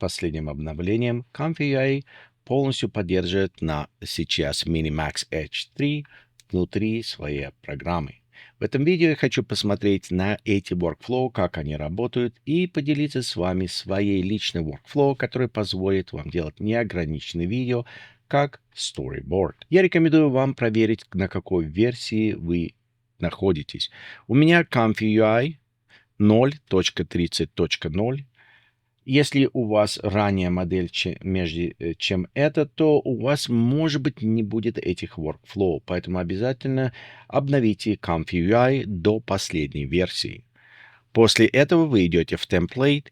последним обновлением Comfy полностью поддерживает сейчас Minimax Edge 3 внутри своей программы. В этом видео я хочу посмотреть на эти workflow, как они работают, и поделиться с вами своей личной workflow, который позволит вам делать неограниченные видео, как storyboard. Я рекомендую вам проверить, на какой версии вы находитесь. У меня Comfy 0.30.0. Если у вас ранняя модель, чем это, то у вас, может быть, не будет этих workflow, поэтому обязательно обновите Comfy до последней версии. После этого вы идете в Template,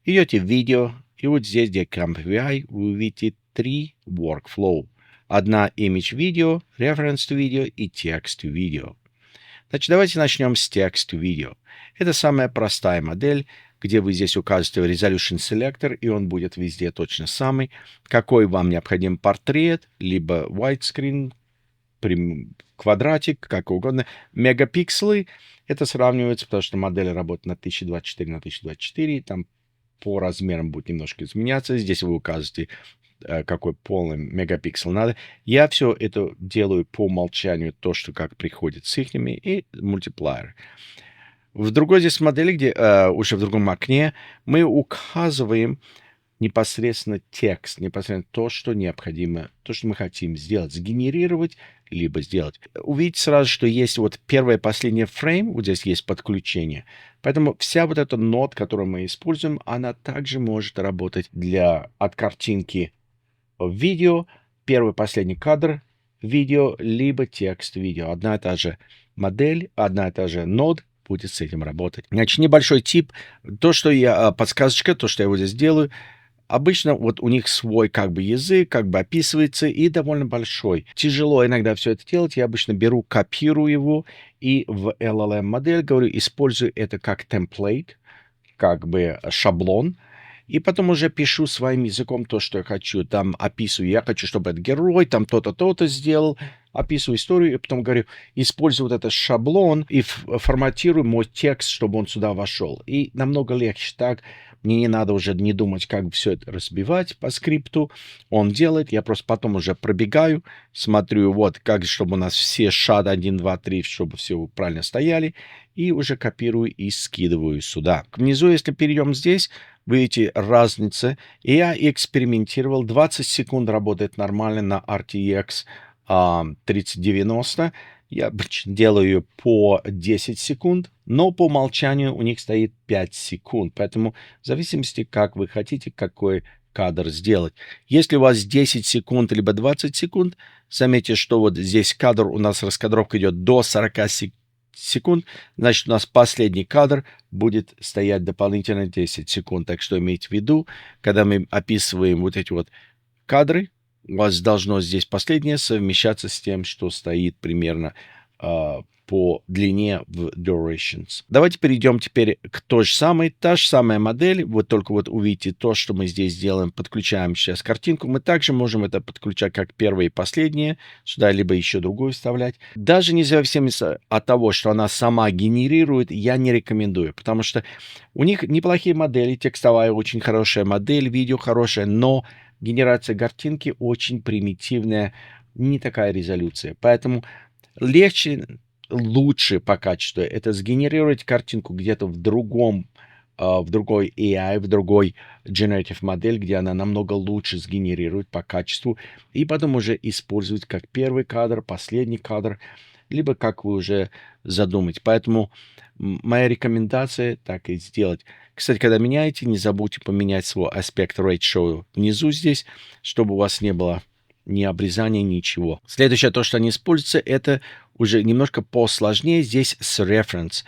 идете в видео, и вот здесь, где Comfy, вы увидите 3 workflow. Одна Image Video, Reference to Video и Text to Video. Значит, давайте начнем с Text to Video. Это самая простая модель, где вы здесь указываете Resolution Selector, и он будет везде точно самый. Какой вам необходим портрет, либо widescreen, квадратик, как угодно. Мегапикселы, это сравнивается, потому что модель работает на 1024 на 1024, там по размерам будет немножко изменяться. Здесь вы указываете, какой полный мегапиксел надо. Я все это делаю по умолчанию, то, что как приходит с ихними, и мультиплеер. В другой здесь модели, где уже в другом окне, мы указываем непосредственно текст, непосредственно то, что необходимо, то, что мы хотим сделать, сгенерировать, либо сделать. Увидите сразу, что есть вот первое и последнее фрейм, вот здесь есть подключение. Поэтому вся вот эта нот, которую мы используем, она также может работать от картинки в видео, первый и последний кадр видео, либо текст видео. Одна и та же модель, одна и та же нод будет с этим работать. Значит, небольшой тип. То, что подсказочка, то, что я вот здесь делаю, обычно вот у них свой как бы язык, как бы описывается и довольно большой. Тяжело иногда все это делать. Я обычно беру, копирую его и в LLM модель говорю, использую это как темплейт, как бы шаблон. И потом уже пишу своим языком то, что я хочу. Там описываю, я хочу, чтобы этот герой там то-то, то-то сделал. Описываю историю, и потом говорю, использую вот этот шаблон и форматирую мой текст, чтобы он сюда вошел. И намного легче так. Мне не надо уже не думать, как все это разбивать по скрипту. Он делает, я просто потом уже пробегаю, смотрю, вот, как, чтобы у нас все шаг 1, 2, 3, чтобы все правильно стояли. И уже копирую и скидываю сюда. Внизу, если перейдем здесь, вы видите разницу. И я экспериментировал. 20 секунд работает нормально на RTX 3090. Я обычно делаю ее по 10 секунд, но по умолчанию у них стоит 5 секунд. Поэтому в зависимости, как вы хотите, какой кадр сделать. Если у вас 10 секунд либо 20 секунд, заметьте, что вот здесь кадр, у нас раскадровка идет до 40 секунд, значит, у нас последний кадр будет стоять дополнительно 10 секунд. Так что имейте в виду, когда мы описываем вот эти вот кадры, у вас должно здесь последнее совмещаться с тем, что стоит примерно по длине в durations. Давайте перейдем теперь к той же самой. Та же самая модель. Вот только вот увидите то, что мы здесь делаем. Подключаем сейчас картинку. Мы также можем это подключать как первое и последнее. Сюда либо еще другую вставлять. Даже независимо от того, что она сама генерирует, я не рекомендую. Потому что у них неплохие модели. Текстовая очень хорошая модель. Видео хорошее. Но генерация картинки очень примитивная. Не такая резолюция. Поэтому лучше по качеству это сгенерировать картинку где-то в другой AI, в другой generative модель, где она намного лучше сгенерирует по качеству, и потом уже использовать как первый кадр, последний кадр, либо как вы уже задумаете. Поэтому моя рекомендация так и сделать. Кстати, когда меняете, не забудьте поменять свой aspect ratio внизу здесь, чтобы у вас не было ни обрезания, ничего. Следующее, то, что они используются, это уже немножко посложнее здесь с reference.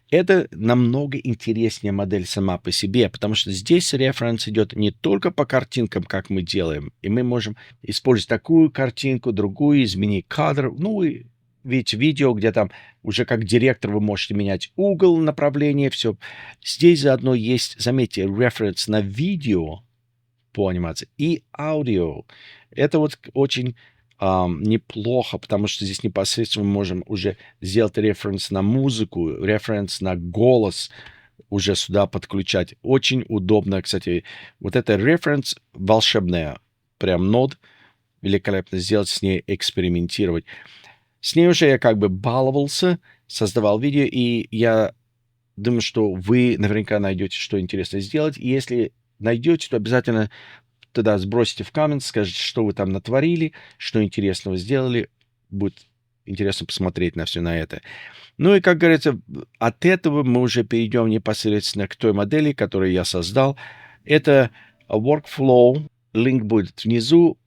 Это намного интереснее модель сама по себе, потому что здесь референс идет не только по картинкам, как мы делаем, и мы можем использовать такую картинку, другую, изменить кадр. Ну, и ведь видео, где там уже как директор вы можете менять угол, направление, все. Здесь заодно есть, заметьте, референс на видео по анимации и аудио. Это вот очень неплохо, потому что здесь непосредственно мы можем уже сделать референс на музыку, референс на голос, уже сюда подключать. Очень удобно, кстати. Вот это reference волшебная. Прям нод. Великолепно сделать с ней, экспериментировать. С ней уже я как бы баловался, создавал видео, и я думаю, что вы наверняка найдете, что интересно сделать. И если найдете, то обязательно тогда сбросите в коммент, скажите, что вы там натворили, что интересного сделали. Будет интересно посмотреть на все на это. Ну и, как говорится, от этого мы уже перейдем непосредственно к той модели, которую я создал. Это workflow. Линк будет внизу.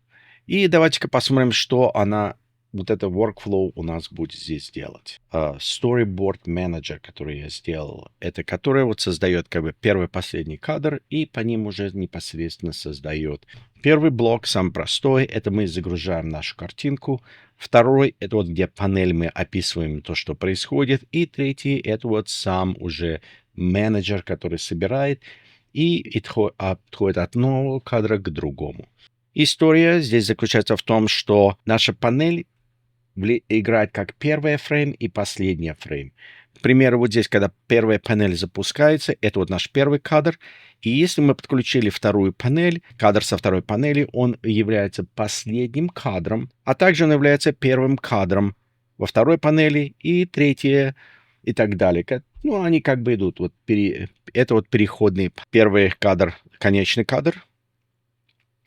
И давайте-ка посмотрим, что она, вот это workflow у нас будет здесь делать. Storyboard Manager, который я сделал, это который вот создает как бы первый, последний кадр, и по ним уже непосредственно создает. Первый блок, самый простой, это мы загружаем нашу картинку. Второй, это вот где панель мы описываем то, что происходит. И третий, это вот сам уже менеджер, который собирает и отходит от одного кадра к другому. История здесь заключается в том, что наша панель играет как первая фрейм и последняя фрейм. К примеру, вот здесь, когда первая панель запускается, это вот наш первый кадр. И если мы подключили вторую панель, кадр со второй панели, он является последним кадром, а также он является первым кадром во второй панели и третье и так далее. Ну, они как бы идут. Вот это вот переходный первый кадр, конечный кадр.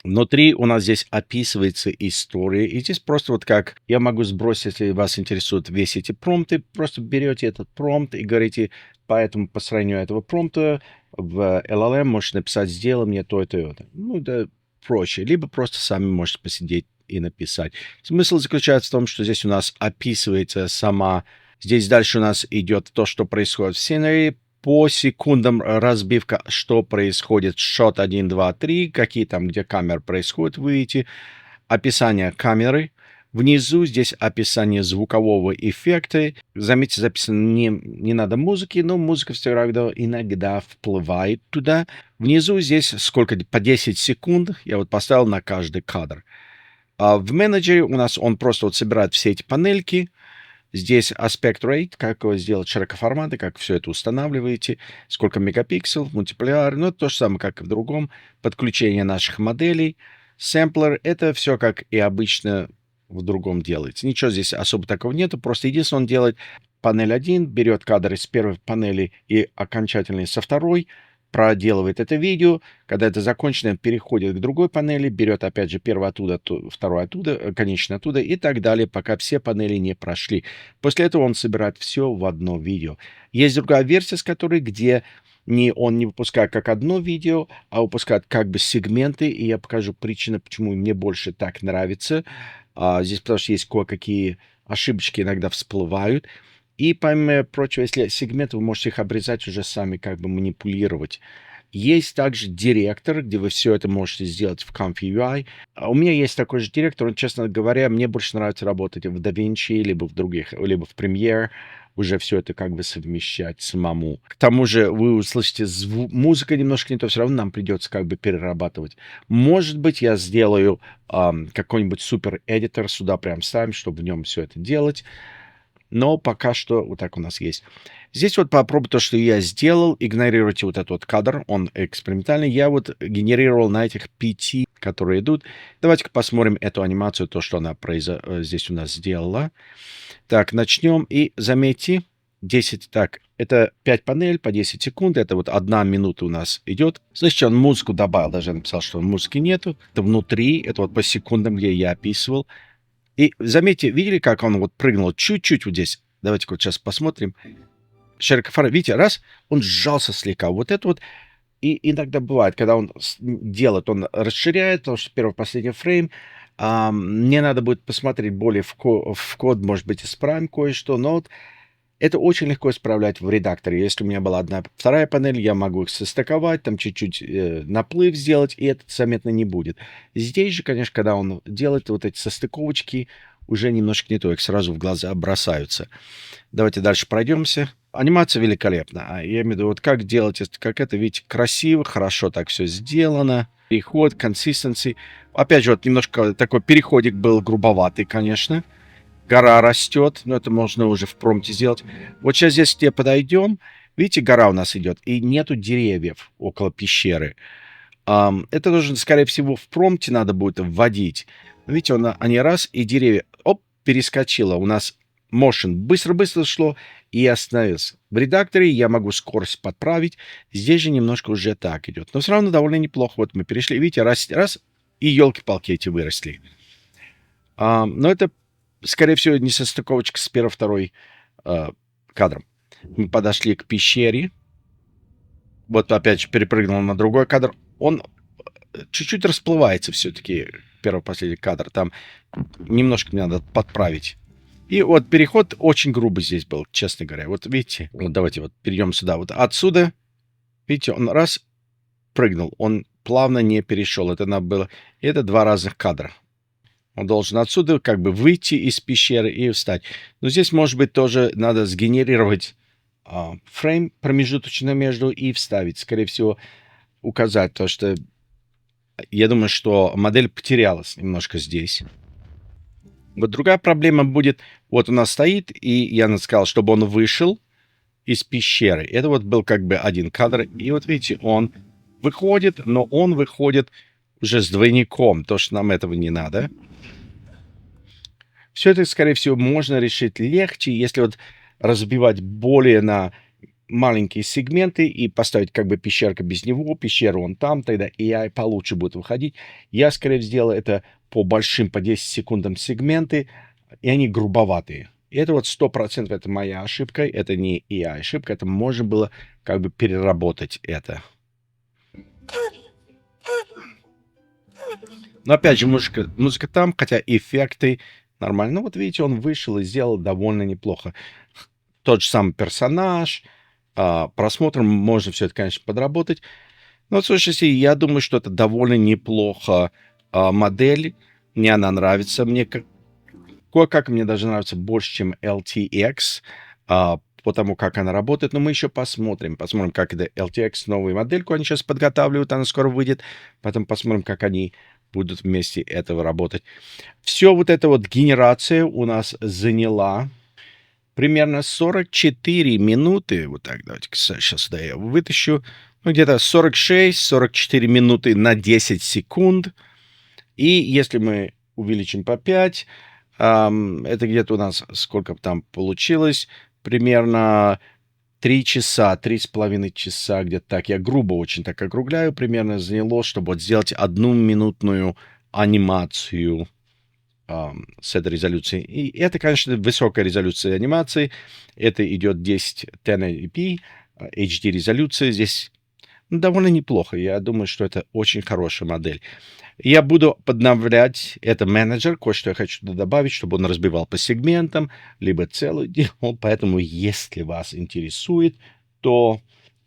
Внутри у нас здесь описывается история, и здесь просто вот как я могу сбросить, если вас интересуют весь эти промпты, просто берете этот промпт и говорите, поэтому по сравнению этого промпта в LLM можете написать «сделай мне то, это и это». Ну, это проще. Либо просто сами можете посидеть и написать. Смысл заключается в том, что здесь у нас описывается сама... Здесь дальше у нас идет то, что происходит в сценарии, по секундам разбивка, что происходит, шот 1, 2, 3, какие там, где камера происходит, вы видите, описание камеры. Внизу здесь описание звукового эффекта. Заметьте, записано не надо музыки, но музыка все равно иногда вплывает туда. Внизу здесь сколько, по 10 секунд, я вот поставил на каждый кадр. А в менеджере у нас он просто вот собирает все эти панельки. Здесь aspect rate, как его сделать широкоформаты, как все это устанавливаете, сколько мегапикселов, мультиплеер, ну, это то же самое, как и в другом. Подключение наших моделей. Сэмплер, это все как и обычно в другом делается. Ничего здесь особо такого нету, просто единственное, он делает панель 1, берет кадр из первой панели и окончательный со второй, проделывает это видео, когда это закончено, переходит к другой панели, берет опять же первый оттуда, второй оттуда, конечный оттуда и так далее, пока все панели не прошли. После этого он собирает все в одно видео. Есть другая версия, с которой, где он не выпускает как одно видео, а выпускает как бы сегменты, и я покажу причину, почему мне больше так нравится. Здесь потому что есть кое-какие ошибочки иногда всплывают. И помимо прочего, если сегменты, вы можете их обрезать уже сами, как бы манипулировать. Есть также директор, где вы все это можете сделать в ComfyUI. У меня есть такой же директор, он, честно говоря, мне больше нравится работать в DaVinci, либо в других, либо в Premiere, уже все это как бы совмещать самому. К тому же вы услышите музыка немножко не то, все равно нам придется как бы перерабатывать. Может быть, я сделаю какой-нибудь супер-эдитор сюда прям ставим, чтобы в нем все это делать. Но пока что вот так у нас есть. Здесь вот попробуй то, что я сделал. Игнорируйте вот этот вот кадр, он экспериментальный. Я вот генерировал на этих 5, которые идут. Давайте-ка посмотрим эту анимацию, то, что она здесь у нас сделала. Так, начнем. И заметьте, 10, так, это 5 панель по 10 секунд. Это вот 1 минута у нас идет. Слышите, он музыку добавил, даже написал, что музыки нету. Это внутри, это вот по секундам, где я описывал. И заметьте, видели, как он вот прыгнул чуть-чуть вот здесь? Давайте-ка вот сейчас посмотрим. Широкоформат, видите, раз, он сжался слегка. Вот это вот. И иногда бывает, когда он делает, он расширяет, потому что первый, последний фрейм. Мне надо будет посмотреть более в код, может быть, исправим кое-что. Но вот это очень легко исправлять в редакторе. Если у меня была вторая панель, я могу их состыковать, там чуть-чуть наплыв сделать, и это заметно не будет. Здесь же, конечно, когда он делает вот эти состыковочки, уже немножко не то, их сразу в глаза бросаются. Давайте дальше пройдемся. Анимация великолепна. Я имею в виду, вот как делать, как это, видите, красиво, хорошо так все сделано. Переход, consistency. Опять же, вот немножко такой переходик был грубоватый, конечно. Гора растет, но это можно уже в промпте сделать. Вот сейчас здесь к тебе подойдем, Видите, гора у нас идет, и нету деревьев около пещеры. Это тоже, скорее всего, в промпте надо будет вводить. Видите, они раз, и деревья, оп, перескочило. У нас motion быстро-быстро шло и остановился. В редакторе я могу скорость подправить. Здесь же немножко уже так идет. Но все равно довольно неплохо. Вот мы перешли, видите, раз, и елки-палки эти выросли. Но это, скорее всего, не состыковочка с первым-второй кадром. Мы подошли к пещере. Вот опять же перепрыгнул на другой кадр. Он чуть-чуть расплывается все-таки, первый-последний кадр. Там немножко мне надо подправить. И вот переход очень грубый здесь был, честно говоря. Вот видите, вот давайте вот перейдем сюда. Вот отсюда, видите, он раз прыгнул, он плавно не перешел. Это надо было. Это два разных кадра. Он должен отсюда как бы выйти из пещеры и встать. Но здесь, может быть, тоже надо сгенерировать фрейм промежуточно между и вставить. Скорее всего, указать то, что я думаю, что модель потерялась немножко здесь. Вот другая проблема будет, вот у нас стоит, и я сказал, чтобы он вышел из пещеры. Это вот был как бы один кадр, и вот видите, он выходит, но он выходит уже с двойником, то, что нам этого не надо. Все это, скорее всего, можно решить легче, если вот разбивать более на маленькие сегменты и поставить как бы пещерка без него, пещеру он там, тогда AI получше будет выходить. Я, скорее всего, сделаю это по большим, по 10 секундам сегменты, и они грубоватые. И это вот 100% это моя ошибка, это не AI ошибка, это можно было как бы переработать это. Но опять же, музыка там, хотя эффекты нормально. Ну вот видите, он вышел и сделал довольно неплохо. Тот же самый персонаж, просмотром можно все это, конечно, подработать. Но, слушайте, я думаю, что это довольно неплохо модель. Мне она нравится. Мне кое-как мне даже нравится больше, чем LTX, потому как она работает. Но мы еще посмотрим. Посмотрим, как это LTX, новую модельку они сейчас подготавливают. Она скоро выйдет. Потом посмотрим, как они будут вместе этого работать. Все вот эта вот генерация у нас заняла примерно 44 минуты. Вот так, давайте сейчас сюда я вытащу. Ну, где-то 46-44 минуты на 10 секунд. И если мы увеличим по 5, это где-то у нас сколько там получилось? Примерно 3 часа, 3,5 часа, где-то так. Я грубо очень так округляю. Примерно заняло, чтобы вот сделать 1-минутную анимацию с этой резолюцией. И это, конечно, высокая резолюция анимации. Это идет 1080p, HD резолюция. Здесь довольно неплохо. Я думаю, что это очень хорошая модель. Я буду подновлять это менеджер. Кое-что я хочу туда добавить, чтобы он разбивал по сегментам, либо целый делал. Поэтому, если вас интересует, то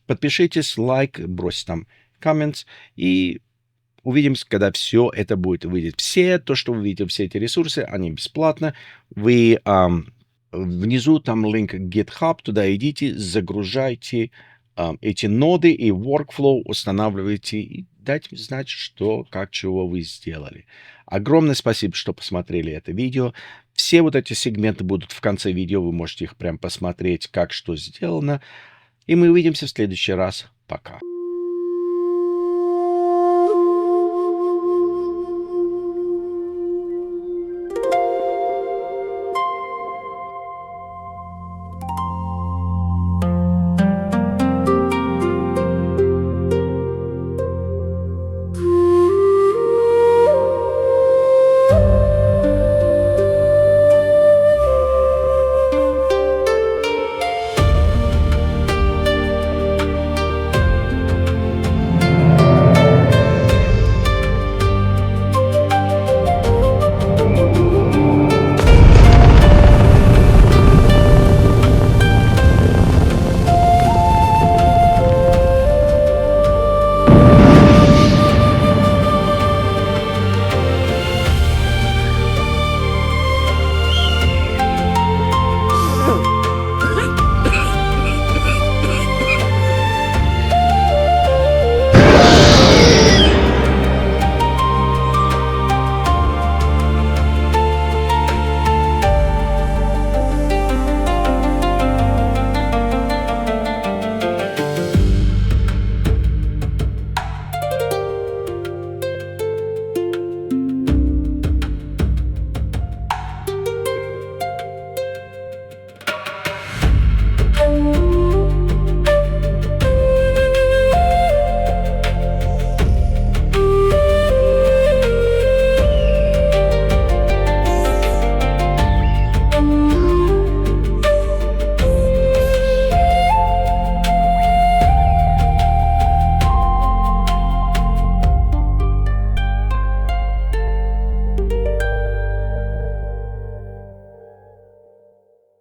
подпишитесь, лайк, бросьте там comments и увидимся, когда все это будет выйдет. Все то, что вы видите, все эти ресурсы, они бесплатно. Вы внизу там линк GitHub, туда идите, загружайте эти ноды и workflow устанавливайте и дайте мне знать, что, как, чего вы сделали. Огромное спасибо, что посмотрели это видео. Все вот эти сегменты будут в конце видео, вы можете их прям посмотреть, как что сделано. И мы увидимся в следующий раз. Пока.